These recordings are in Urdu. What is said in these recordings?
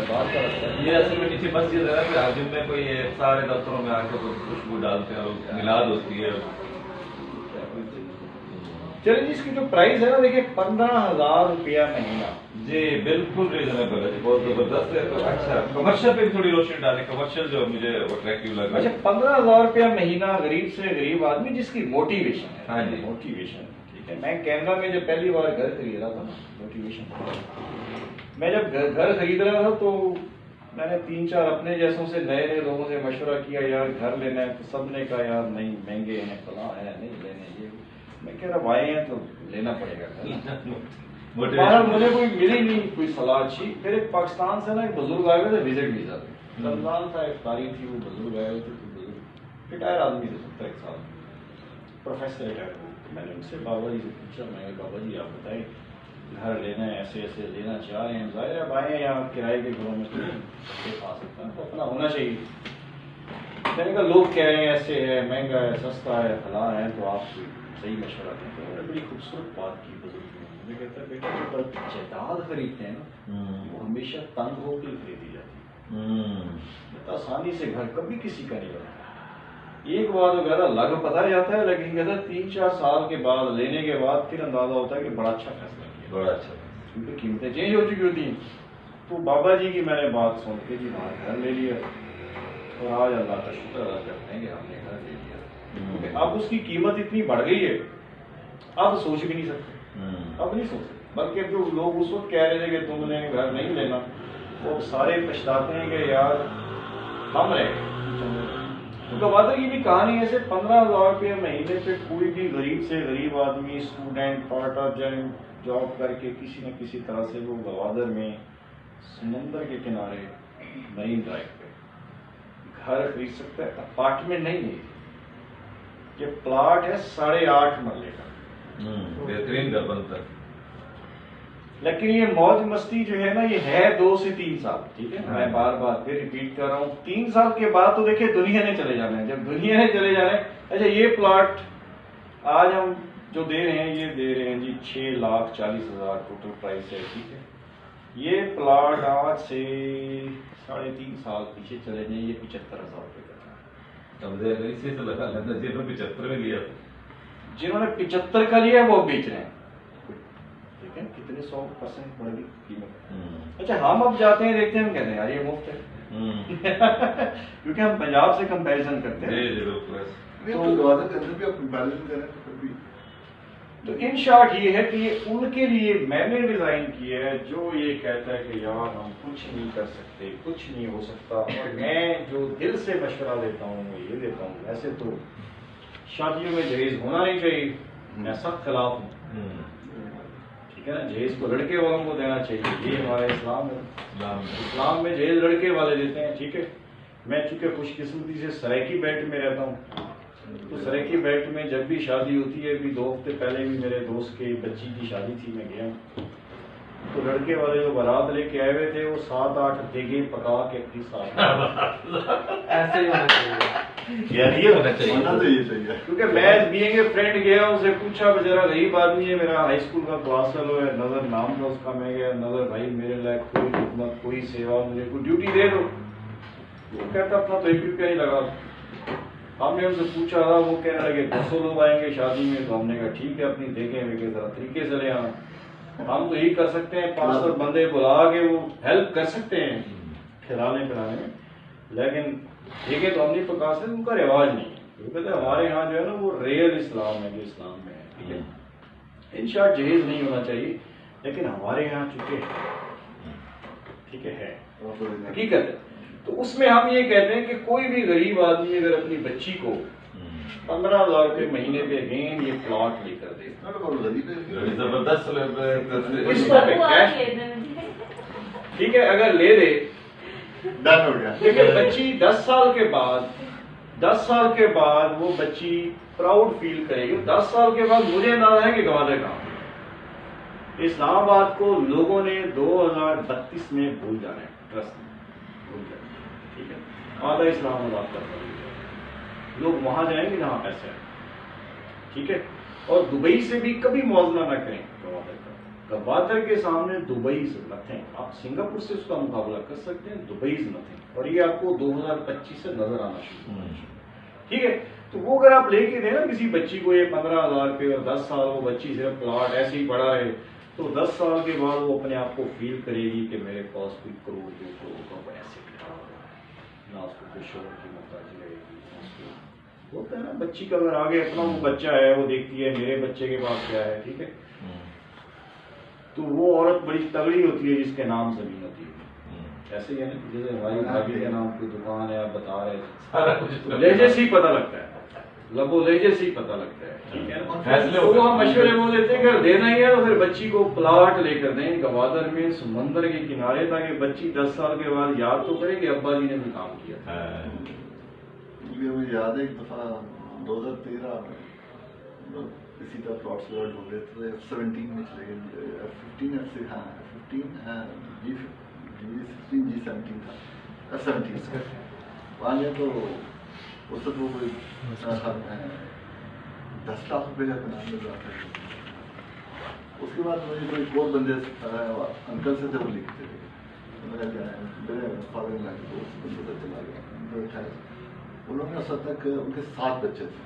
بات کا رکھتا ہے. یہ اصل میں نیچے مسجد ہے نا, پھر حاجم میں کوئی سارے دفتروں میں آ کے خوشبو ڈالتے ہیں اور میلاد ہوتی ہے. چلیے جی, اس کی جو پرائز ہے نا دیکھیے 15,000 روپیہ مہینہ. جی بالکل ریزنیبل ہے جی, بہت زبردست ہے. تو اچھا کمرشل پہ بھی تھوڑی روشنی ڈالیں, کمرشل جو مجھے اٹریکٹیو لگا. اچھا 15,000 روپیہ مہینہ غریب سے غریب آدمی جس کی موٹیویشن ہے. ہاں جی موٹیویشن ٹھیک ہے. میں کینیڈا میں جب پہلی بار گھر خرید رہا تھا نا, موٹیویشن میں جب گھر خرید رہا تھا تو میں نے 3-4 اپنے جیسوں سے نئے نئے لوگوں سے مشورہ کیا, یار گھر لینا ہے تو سب نے کہا یار نہیں مہنگے ہیں, فلاں ہے, نہیں لینے. یہ میں کہہ رہا آئے ہیں تو لینا پڑے گا. مجھے کوئی ملی نہیں کوئی صلاح اچھی. پھر ایک پاکستان سے نا ایک بزرگ آئے ہوئے تھے وزٹ ویزا پہ, رمضان تھا, ایک تاریخ تھی, وہ بزرگ آئے ہوئے تھے. بزرگ ریٹائر آدمی تھے, 70 سال پروفیسر ریٹائر ہوئے. میں نے ان سے بابا جی سے پوچھا, میں نے بابا جی آپ بتائیں گھر لینا ہے, ایسے ایسے لینا چاہ رہے ہیں, ظاہر ہے آئے ہیں یہاں کرائے کے گھروں میں تو آ سکتا ہے, تو اپنا ہونا چاہیے. میں نے کہا لوگ کہہ رہے ہیں ایسے ہے, مہنگا ہے, سستا ہے, فلاں ہے, تو آپ صحیح مشورہ دیں. تو انہوں نے بڑی خوبصورت بات کی بزرگ نے. مجھے کہتا ہے بیٹا جو جائیداد خریدتے ہیں نا وہ ہمیشہ تنگ ہو کے خریدی جاتی ہے. آسانی سے گھر کبھی کسی کا نہیں بنتا. ایک بار وہ کہتا لگ پتا جاتا ہے, لیکن کہتا 3-4 سال کے بعد لینے کے بعد پھر اندازہ ہوتا ہے کہ بڑا اچھا فیصلہ کیا, بڑا اچھا, کیونکہ قیمتیں چینج ہو چکی ہوتی ہیں. تو بابا جی کی میں نے بات سن کے جی وہاں گھر لے لیا, اور آج اللہ کا شکر ادا کرتے ہیں کہ ہم نے گھر لے لیا. کیونکہ اب اس کی قیمت اتنی بڑھ گئی ہے, اب سوچ بھی نہیں سکتے, اب نہیں سوچ سکتے. بلکہ جو لوگ اس وقت کہہ رہے تھے کہ تم نے گھر نہیں لینا, وہ سارے پچھتاتے ہیں کہ یار ہم رہے. کیونکہ وعدہ کی بھی کہانی ایسے 15,000 روپیہ مہینے پہ کوئی بھی غریب سے غریب آدمی, اسٹوڈنٹ, پارٹ آف جاب کر کے کسی نہ کسی طرح سے وہ گوادر میں سمندر کے کنارے مرین ڈرائیو پہ گھر خرید سکتا ہے. اپارٹمنٹ نہیں ہے, یہ پلاٹ ہے 8.5 مرلے کا, بہترین گھر بنتا ہے. لیکن یہ موج مستی جو ہے نا یہ ہے 2 سے 3 سال. ٹھیک ہے, میں بار بار پھر ریپیٹ کر رہا ہوں, 3 سال کے بعد تو دیکھیں دنیا نے چلے جانا ہے. جب دنیا نے چلے جانا ہے, اچھا یہ پلاٹ آج ہم جو دے رہے ہیں یہ دے رہے ہیں جی 6,40,000 ٹوٹل پرائس ہے. ٹھیک ہے, یہ پلاٹ آج سے 3.5 سال پیچھے چلے جائیں یہ 75,000 روپے کا تھا. اسی سے لگا لینا, جنہوں نے 75 میں لیا, جنہوں نے 75 کا لیا وہ بیچ رہے ہیں. کتنے 100% بڑھ گئی قیمت. اچھا ہم اب جاتے ہیں دیکھتے ہیں, ہم کہتے ہیں یار یہ مفت ہے, کیونکہ ہم پنجاب سے کمپیریزن کرتے ہیں. تو ان شارٹ یہ ہے کہ یہ ان کے لیے میں نے ڈیزائن کیا ہے جو یہ کہتا ہے کہ یار ہم کچھ نہیں کر سکتے, کچھ نہیں ہو سکتا. اور میں جو دل سے مشورہ دیتا ہوں وہ یہ دیتا ہوں, ویسے تو شادیوں میں جہیز ہونا نہیں چاہیے, میں سخت خلاف ہوں. ٹھیک ہے نا, جہیز کو لڑکے والوں کو دینا چاہیے, یہ ہمارا اسلام ہے. اسلام میں جہیز لڑکے والے دیتے ہیں. ٹھیک ہے, میں چونکہ خوش قسمتی سے سرائکی بیلٹ میں رہتا ہوں, تو سرائکی بیلٹ میں جب بھی شادی ہوتی ہے, ابھی 2 ہفتے پہلے بھی میرے دوست کی بچی کی شادی تھی, میں گیا تو لڑکے والے جو بارات لے کے آئے ہوئے تھے وہ 7-8 دیگیں پکا کے اپنی ساتھ ایسے ہی ہونا چاہیے. یار یہ ہونا چاہیے, کیونکہ میں بینگ اے فرینڈ گیا, اسے پوچھا بیچارہ غریب آدمی ہے, میرا ہائی اسکول کا کلاس فیلو ہے, نظر نام تھا اس کا, میں گیا نظر بھائی میرے لائق کوئی خدمت کوئی سیوا, مجھے کوئی ڈیوٹی دے دو. وہ کہتا اپنا تو 1 روپیہ نہیں لگا. ہم نے ان سے پوچھا تھا, وہ کہنے لگے 200 لوگ آئیں گے شادی میں. تو ہم نے کہا ٹھیک ہے اپنی دیکھیں گے کہ ذرا طریقے سے لے آنا. ہم تو یہی کر سکتے ہیں 500 بندے بلا کے وہ ہیلپ کر سکتے ہیں کھلانے پلانے میں, لیکن دیکھیں تو ہم نہیں پکا سکتے, ان کا رواج نہیں ہے. وہ کہتے ہیں ہمارے یہاں جو ہے نا وہ ریئل اسلام ہے جو اسلام میں ہے. ٹھیک ہے, ان شارٹ جہیز نہیں ہونا چاہیے, لیکن ہمارے یہاں چونکہ ٹھیک ہے حقیقت ہے. تو اس میں ہم یہ کہتے ہیں کہ کوئی بھی غریب آدمی اگر اپنی بچی کو 15,000 روپے مہینے پہ اگین یہ پلاٹ لے کر دے, زبردست. ٹھیک ہے, اگر لے دے لیکن بچی 10 سال کے بعد وہ بچی پراؤڈ فیل کرے گی. 10 سال کے بعد مجھے اندازہ ہے کہ گوادر کہاں. اسلام آباد کو لوگوں نے 2032 میں بھول جانا ہے, ٹرسٹ بھول جانا. ٹھیک ہے, آدھا اسلام آباد کا لوگ وہاں جائیں گے جہاں پیسے ہے. ٹھیک ہے, اور دبئی سے بھی کبھی موازنہ نہ کریں گوادر کا, گوادر کے سامنے دبئی از نتھنگ. آپ سنگاپور سے اس کا مقابلہ کر سکتے ہیں, دبئی از نتھنگ, اور یہ آپ کو 2025 سے نظر آنا شروع ہونا چاہیے. ٹھیک ہے, تو وہ اگر آپ لے کے دیں نا کسی بچی کو یہ 15,000 روپے اور 10 سال وہ بچی صرف پلاٹ ایسے ہی پڑا رہے, تو 10 سال کے بعد وہ اپنے آپ کو فیل کرے گی کہ میرے پاس کوئی کروڑ 2 کروڑ کا پیسے بٹھا ہوا ہے, نہ اس کو کوئی شوہر کی محتاجی رہے گی. ہوتا ہے نا بچی کا اگر آگے اپنا وہ بچہ ہے, وہ دیکھتی ہے میرے بچے کے پاس کیا ہے, ٹھیک ہے, تو وہ عورت بڑی تگڑی ہوتی ہے جس کے نام زمین ہوتی ہے. ایسے ہی ہے نا, جیسے ہماری بھابھی کے نام کوئی دکان ہے, آپ بتا رہے ہیں, لہجے سے ہی پتہ لگتا ہے, لب و لہجے سے ہی پتہ لگتا ہے, ٹھیک ہے نا. تو وہ ہم مشورے وہ دیتے ہیں کہ اگر دینا ہی ہے تو پھر بچی کو پلاٹ لے کر دیں گوادر میں سمندر کے کنارے, تاکہ بچی 10 سال کے بعد یاد تو کرے کہ ابا جی نے بھی کام کیا تھا. مجھے یاد ہے ایک دفعہ 2013 میں اسی طرح پلاٹس وغیرہ ڈھونڈ رہے تھے, F-17 میں چلے گئے, F-15 ہاں G-17 تھا, F-17 وہاں گئے تو اس وقت وہ کوئی 10 لاکھ روپے کا بنا مل رہا تھا. اس کے بعد مجھے کوئی اور بندے انکل سے تھے, وہ لکھتے تھے, میرے فادر لا کے اس بندے سے چلا گیا. انہوں نے اس وقت تک ان کے 7 بچے تھے,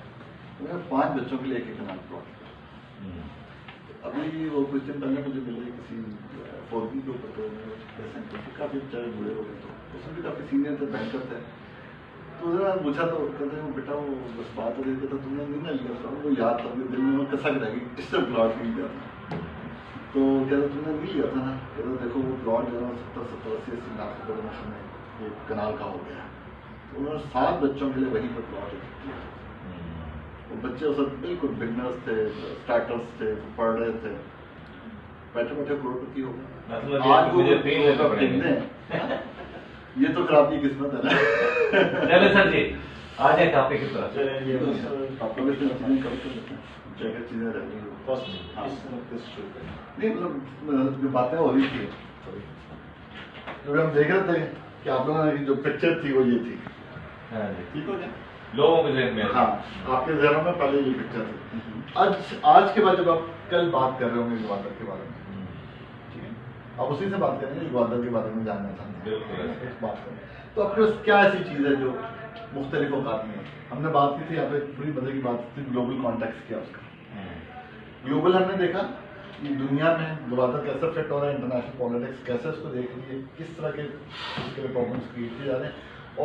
انہوں نے 5 بچوں کے لیے ایک کنال پلاٹ. ابھی وہ کچھ دن پہلے مجھے ملے کسی فورگی کے اوپر, کافی بچارے بوڑھے ہو گئے, تو اس میں بھی کافی سینئر تھے, بینکر تھے. تو ذرا پوچھا تو کہتے ہیں بیٹا وہ بس بات ہو رہی تھی, تم نے نہیں نہ لیا تھا, وہ یاد تھا دل میں کسک رہ گئی, اس سے پلاٹ مل گیا تھا. تو کہتے تم نے نہیں لیا تھا نا, کہتے دیکھو وہ پلاٹ جو ہے 70-80 لاکھ روپے میں ایک کنال کا ہو گیا. انہوں نے 7 بچوں کے لیے وہیں پر پلاٹ کیا. وہ بچے اس وقت بالکل بگنرس تھے, اسٹارٹرس تھے, پڑھ رہے تھے, بیٹھے بیٹھے کروڑپتی ہو گئے. آج وہ دیکھتے ہیں, یہ تو پھر آپ کی قسمت ہے نا. چلے سر جی آ جائیں ٹاپک کی طرف. چیزیں رہ گئی نہیں, مطلب جو باتیں ہو رہی تھی جو ہم دیکھ رہے تھے کہ آپ لوگوں نے جو پکچر تھی وہ یہ تھی, ٹھیک ہو گیا لوگوں کے ذہن میں, ہاں آپ کے ذہنوں میں پہلے یہ پکچر تھی. آج کے بعد جب آپ کل بات کر رہے ہوں گے گوادر کے بارے میں, ٹھیک ہے, آپ اسی سے بات کریں گے گوادر کے بارے میں جاننا چاہتے ہیں, بات کریں تو آپ کے پاس کیا ایسی چیز ہے جو مختلف اوقات میں. ہم نے بات کی تھی یہاں پہ, بڑی مزے کی بات تھی گلوبل کانٹیکس کیا اس کا. گلوبل ہم نے دیکھا کہ دنیا میں گوادر کیسے فٹ ہو رہا ہے, انٹرنیشنل پالیٹکس کیسے اس کو دیکھ رہی ہے, کس طرح کے اس کے لیے پرابلمس کریٹ کیے جا رہے ہیں,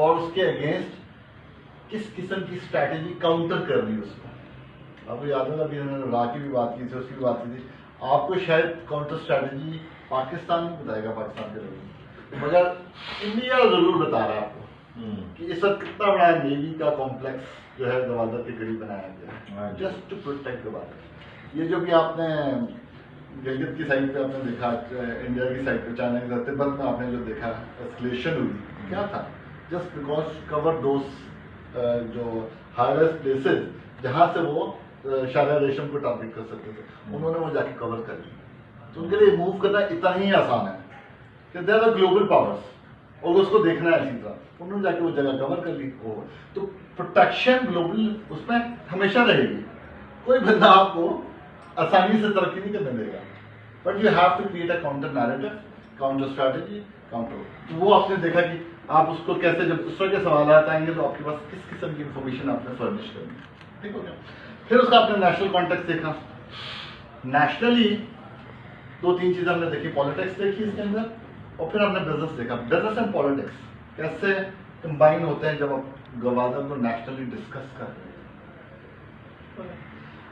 اور اس کے اگینسٹ کس قسم کی اسٹریٹجی کاؤنٹر کر رہی ہے اس میں. آپ کو یاد ہوگا ابھی انہوں نے را کی بھی بات کی تھی, اس کی بھی بات کی تھی. آپ کو شاید کاؤنٹر اسٹریٹجی پاکستان نہیں بتائے گا, پاکستان کے لوگوں, مگر انڈیا ضرور بتا رہا ہے آپ کو کہ اس وقت کتنا بڑا نیوی کا کمپلیکس جو ہے گوادر کے قریب بنایا گیا ہے جسٹ ٹو پروٹیکٹ گوادر. یہ جو بھی آپ نے گلگت کی سائڈ پہ آپ نے دیکھا, انڈیا کی سائڈ پہ چائنا کی سائڈ پہ تبت میں آپ نے جو دیکھا ایسکلیشن ہوئی, کیا تھا, جسٹ بیکاز کور دوز جو ہائیسٹ پلیسز جہاں سے وہ شاہراہ ریشم کو ٹارگیٹ کر سکتے تھے, انہوں نے وہ جا کے کور کر لی. تو ان کے لیے موو کرنا اتنا ہی آسان ہے کہ دے آر گلوبل پاورس, اور اس کو دیکھنا ہے اسی طرح, انہوں نے جا کے وہ جگہ کور کر لی. تو پروٹیکشن گلوبل اس میں ہمیشہ رہے گی, کوئی بندہ آپ کو آسانی سے ترقی نہیں کرنے دے گا, but you have to create a counter narrative, counter strategy, counter. تو وہ آپ نے دیکھا کہ آپ اس کو کیسے, جب اس طرح کے سوالات آئیں گے تو آپ کے پاس کس قسم کی انفارمیشن آپ نے فرنش کرنی ہے, ٹھیک ہو گیا. پھر اس کا آپ نے نیشنل کانٹیکس دیکھا. نیشنلی 2-3 چیزیں ہم نے دیکھی, پالیٹکس دیکھی اس کے اندر, اور پھر ہم نے بزنس دیکھا. بزنس اینڈ پالیٹکس کیسے کمبائن ہوتے ہیں جب آپ گوادر کو نیشنلی ڈسکس کر رہے ہیں.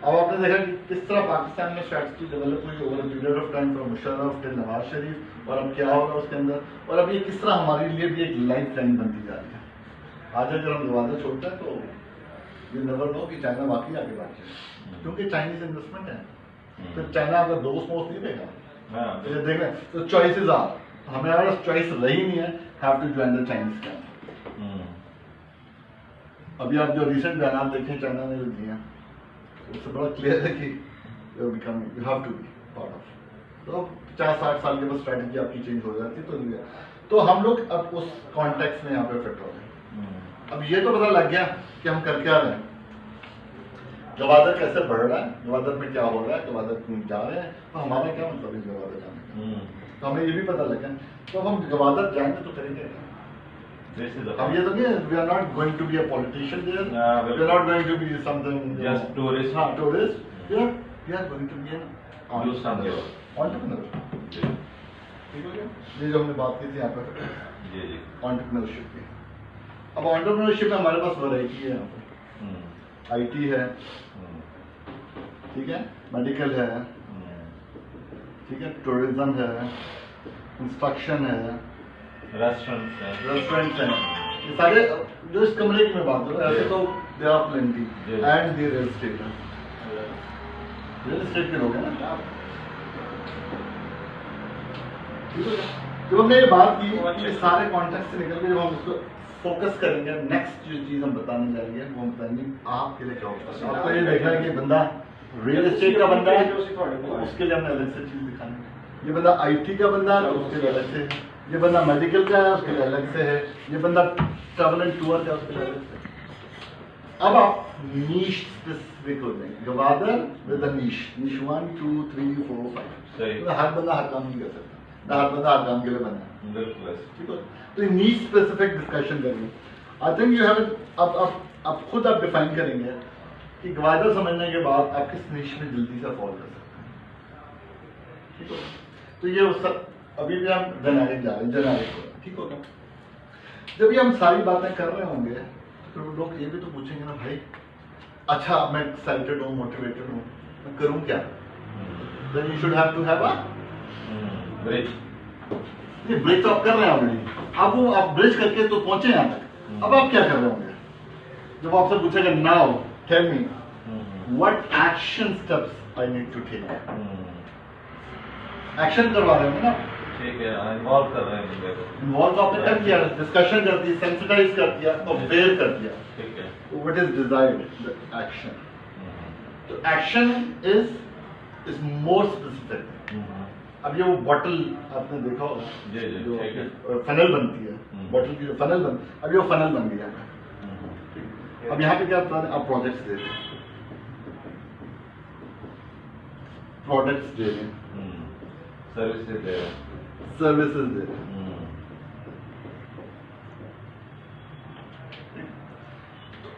اب آپ نے دیکھا کہ کس طرح پاکستان میں اسٹریٹجی ڈیولپ ہوئی over period of time from Musharraf till Nawaz Sharif, اور اب کیا ہو رہا ہے اس کے اندر, اور اب یہ کس طرح ہمارے لیے بھی ایک لائف لائن بنتی جا رہی ہے. آج اگر ہم گوادر چھوڑتے ہیں تو یہ نیور نو کہ چائنا واقعی آگے بڑھ جائے, کیونکہ چائنیز انویسٹمنٹ ہے. پھر چائنا اگر دوست موست نہیں دے گا, دیکھ لیں تو چوائسیز آ, ہمیں اگر چوائس رہی نہیں ہے, have to join the Chinese camp. ابھی آپ جو ریسنٹ بیانات دیکھیں چائنا نے جو دیے ہیں اس سے بڑا کلیئر ہے کہ you have to be part of. تو 50-60 سال کے بعد اسٹریٹجی آپ کی چینج ہو جاتی ہے. تو ہم لوگ اب اس کانٹیکس میں یہاں پہ فٹ ہو رہے ہیں. اب یہ تو پتہ لگ گیا کہ ہم کر کیا رہے ہیں, گوادر کیسے بڑھ رہا ہے, گوادر میں کیا ہو رہا ہے, گوادر کیوں جا رہے ہیں, تو ہمارا کیا مطلب ہے گوادر جانے کا, تو ہمیں یہ بھی پتہ لگا. تو ہم گوادر جائیں گے تو کریں گے. اب یہ تو نہیں ہے, we are not going to be a politician there, we are not going to be something just tourist. ہاں tourist, we are going to be an entrepreneur. ٹھیک ہو گیا, یہ جو ہم نے بات کی تھی یہاں پر جی جی انٹرپرینورشپ کی. اب انٹرپرینورشپ میں ہمارے پاس ورائٹی ہے, یہاں پر آئی ٹی ہے, ٹھیک ہے, میڈیکل ہے, ٹھیک ہے, ٹورزم ہے, کنسٹرکشن ہے, ریسٹورینٹس ہیں. یہ سارے جو اس کمرے کی میں بات کر رہا ہوں, ایسے تو they are plenty. And the real estate ہے, ریل اسٹیٹ کے لوگ ہیں نا. جب ہم نے یہ بات کی, یہ سارے کانٹیکٹ سے نکل کے جب ہم اس کو فوکس کریں گے, نیکسٹ جو چیز ہم بتانے جائیں گے وہ ہم بتائیں گے آپ کے لیے کیا ہوتا ہے. آپ کو یہ دیکھنا ہے کہ بندہ ریل اسٹیٹ کا بندہ ہے, اس کے لیے ہم نے الگ سے چیز دکھانی ہے. یہ بندہ آئی ٹی کا بندہ ہے تو اس کے لیے الگ سے ہے. یہ بندہ میڈیکل کا ہے اس کے لیے الگ سے ہے. یہ بندہ ٹریول اینڈ ٹور کا ہے اس کے لیے الگ سے. اب آپ نیش اسپیسیفک ہو جائیں گے. Gwadar with a نیش, نیش 1 2 3 4 5. ہر بندہ ہر کام نہیں کر سکتا, ہر بندہ ہر کام کے لیے بنا ہے. ٹھیک ہے, تو یہ نیش اسپیسیفک ڈسکشن کریں گے. آئی تھنک یو ہیو, اب خود آپ ڈیفائن کریں گے کہ گوادر سمجھنے کے بعد آپ کس نیش میں جلدی سے فال کر سکتے ہیں. ٹھیک ہے, تو یہ ابھی بھی ہم جنریک جا رہے ہیں, جنریک. ٹھیک ہوگا. جب یہ ہم ساری باتیں کر رہے ہوں گے تو پھر لوگ یہ بھی تو پوچھیں گے نا, بھائی اچھا میں ایکسائٹیڈ ہوں, موٹیویٹڈ ہوں, میں کروں کیا. Then you should have to have a bridge. برج تو آپ کر رہے ہیں آلریڈی. اب وہ آپ برج کر کے تو پہنچے یہاں تک, اب آپ کیا کر رہے ہوں گے. جب آپ سے پوچھے گا now tell me what action steps I need to take. Action کروا رہے ہوں گے نا. ٹھیک ہے, انوالو کر رہے ہیں بندے کو. انوالو آپ نے کر دیا, ڈسکشن کر دی, سینسٹائز کر دیا, اویئر کر دیا. ٹھیک ہے, وٹ از ڈیزائرڈ ایکشن. تو ایکشن از مور اسپیسیفک. اب یہ وہ بوٹل آپ نے دیکھا ہوگا جو فنل بنتی ہے, بوٹل کی جو فنل بن, اب یہ وہ فنل بن گیا ہے. اب یہاں پہ کیا بتا رہے ہیں, آپ پروڈکٹس دے رہے ہیں, پروڈکٹس دے رہے ہیں, سروسز دے رہے ہیں, سروسز دے رہے ہیں.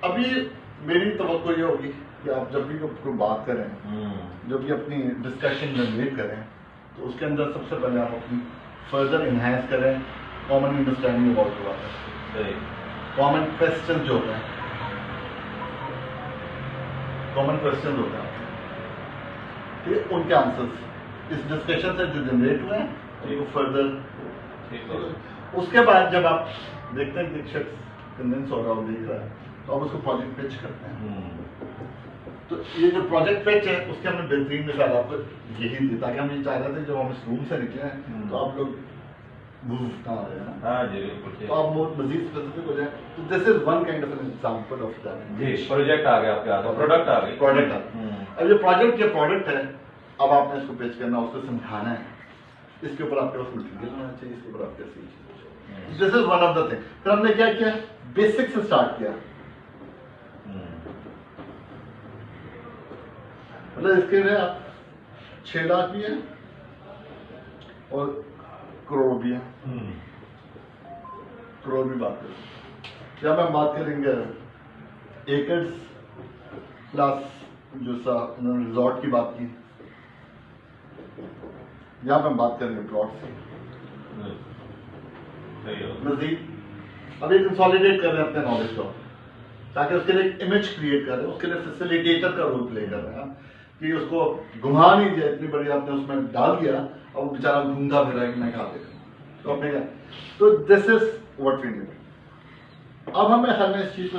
ابھی میری توقع یہ ہوگی کہ آپ جب بھی کوئی بات کریں, جب بھی اپنی ڈسکشن جنریٹ کریں, تو اس کے اندر سب سے پہلے آپ اپنی فردر انہینس کریں common understanding about water. Common question جو ہوتے ہیں, کامن کوشچن ہوتے ہیں کہ ان کے آنسرس اس ڈسکشن سے جو جنریٹ ہوئے ہیں ان کو فردر. اس کے بعد جب آپ دیکھتے ہیں کہ ایک شخص کنوینس ہو رہا ہے, دیکھ رہا ہے, تو آپ اس کو پروجیکٹ پچ کرتے ہیں. تو یہ جو پروجیکٹ پچ ہے اس کے ہم نے بہترین مثال آپ کو یہی دی, تاکہ ہم یہ چاہ رہے تھے جب ہم اس روم سے نکلے ہیں تو آپ لوگ کہاں آ رہے ہیں, ہاں جی بالکل, تو آپ بہت مزید اسپیسیفک ہو جائیں. تو this is one kind of an example of that. جی پروجیکٹ آ گیا آپ کے ہاتھ, پروڈکٹ آ گئی, پروڈکٹ آ گیا. اب یہ پروڈکٹ ہے, اب آپ نے اس کو پیش کرنا, اس کو سمجھانا ہے, اس کے اوپر آپ کے پاس مٹیریل ہونا چاہیے, اس کے اوپر آپ کے سیکھ. This is one of the thing. پھر ہم نے کیا کیا, بیسک سے اسٹارٹ کیا. مطلب اس کے لیے آپ 6 لاکھ بھی ہیں اور کروڑ بھی ہیں, کروڑ بھی بات کریں. جب ہم بات کریں گے ایکڑز پلس جو انہوں نے ریزورٹ کی بات کی, یہاں پہ ہم بات کریں گے پلاٹ سے مزید. ابھی کنسالیڈیٹ کر رہے ہیں اپنے نالج کو, تاکہ اس کے لیے ایک امیج کریٹ کر رہے ہیں, اس کے لیے فیسیلیٹیٹر کا رول پلے کر رہے ہیں کہ اس کو گھما نہیں دیا, اتنی بڑی آپ نے اس میں ڈال دیا اور وہ بیچارہ گھومتا پھر رہا ہے کہ میں کھا دیتا ہوں. تو آپ نے کہا, تو this is what we need. اب ہمیں خیال میں اس چیز کو